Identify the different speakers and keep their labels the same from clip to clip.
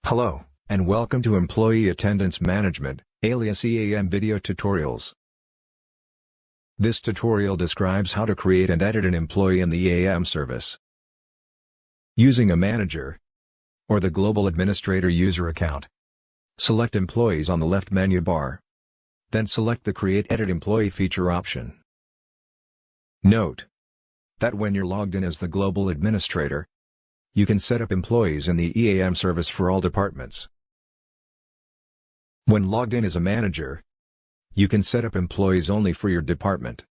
Speaker 1: Hello, and welcome to Employee Attendance Management, alias EAM video tutorials. This tutorial describes how to create and edit an employee in the EAM service. Using a manager or the Global Administrator user account. Select Employees on the left menu bar. Then select the Create Edit Employee feature option. Note that when you're logged in as the Global Administrator, you can set up employees in the EAM service for all departments. When logged in as a manager, you can set up employees only for your department.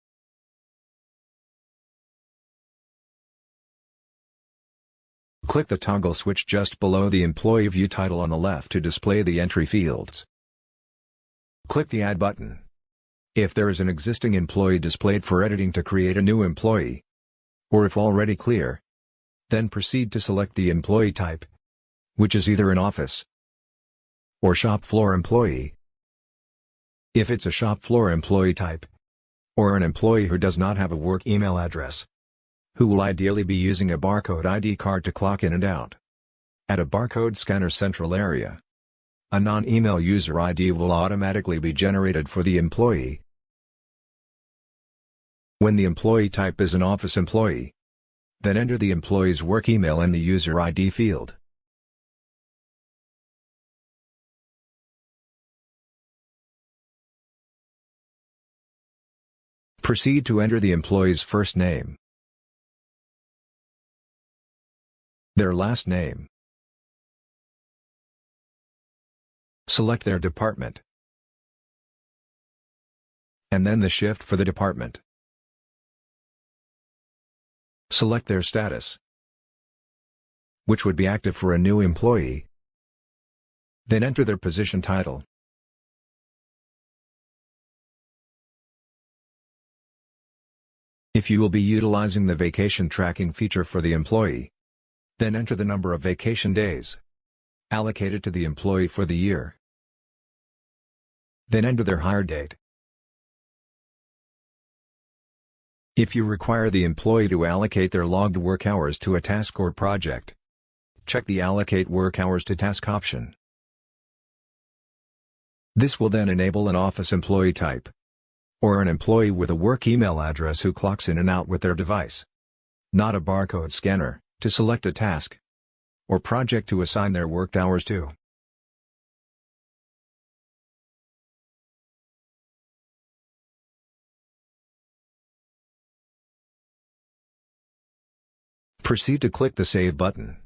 Speaker 1: Click the toggle switch just below the Employee View title on the left to display the entry fields. Click the Add button. If there is an existing employee displayed for editing to create a new employee, or if already clear, then proceed to select the employee type, which is either an office or shop floor employee. If it's a shop floor employee type, or an employee who does not have a work email address, who will ideally be using a barcode ID card to clock in and out. At a barcode scanner central area, a non-email user ID will automatically be generated for the employee. When the employee type is an office employee, then enter the employee's work email in the user ID field. Proceed to enter the employee's first name, their last name, select their department, and then the shift for the department. Select their status, which would be active for a new employee. Then enter their position title. If you will be utilizing the vacation tracking feature for the employee, then enter the number of vacation days allocated to the employee for the year. Then enter their hire date. If you require the employee to allocate their logged work hours to a task or project, check the Allocate Work Hours to Task option. This will then enable an office employee type, or an employee with a work email address who clocks in and out with their device, not a barcode scanner, to select a task or project to assign their worked hours to. Proceed to click the Save button,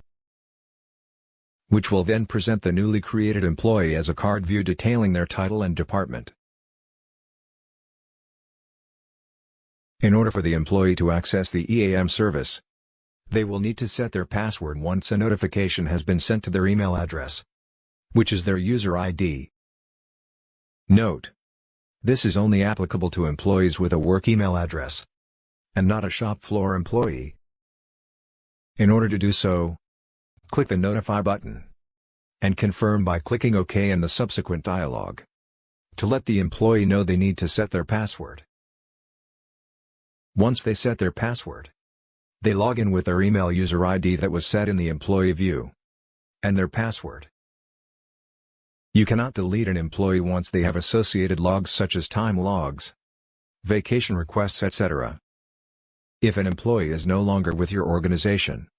Speaker 1: which will then present the newly created employee as a card view detailing their title and department. In order for the employee to access the EAM service, they will need to set their password once a notification has been sent to their email address, which is their user ID. Note: this is only applicable to employees with a work email address, and not a shop floor employee. In order to do so, click the Notify button, and confirm by clicking OK in the subsequent dialog, to let the employee know they need to set their password. Once they set their password, they log in with their email user ID that was set in the employee view, and their password. You cannot delete an employee once they have associated logs such as time logs, vacation requests, etc. If an employee is no longer with your organization,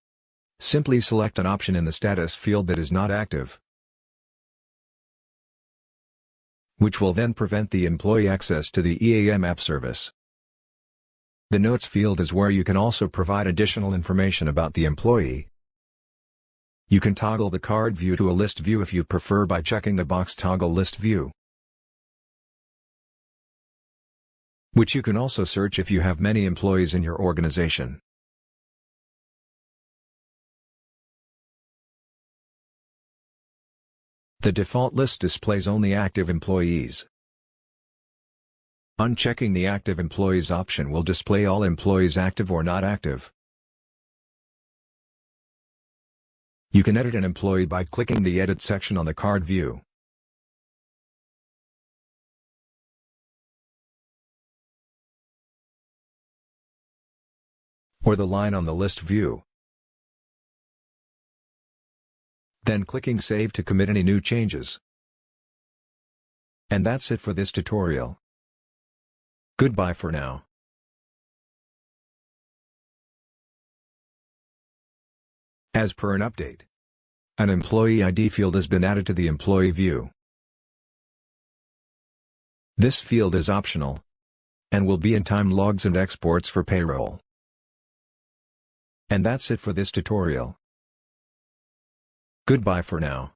Speaker 1: simply select an option in the status field that is not active, which will then prevent the employee access to the EAM app service. The Notes field is where you can also provide additional information about the employee. You can toggle the card view to a list view if you prefer by checking the box Toggle List View, which you can also search if you have many employees in your organization. The default list displays only active employees. Unchecking the Active Employees option will display all employees active or not active. You can edit an employee by clicking the Edit section on the card view. Or the line on the list view. then clicking Save to commit any new changes. And that's it for this tutorial. Goodbye for now. As per an update, an employee ID field has been added to the employee view. This field is optional and will be in time logs and exports for payroll. And that's it for this tutorial. Goodbye for now.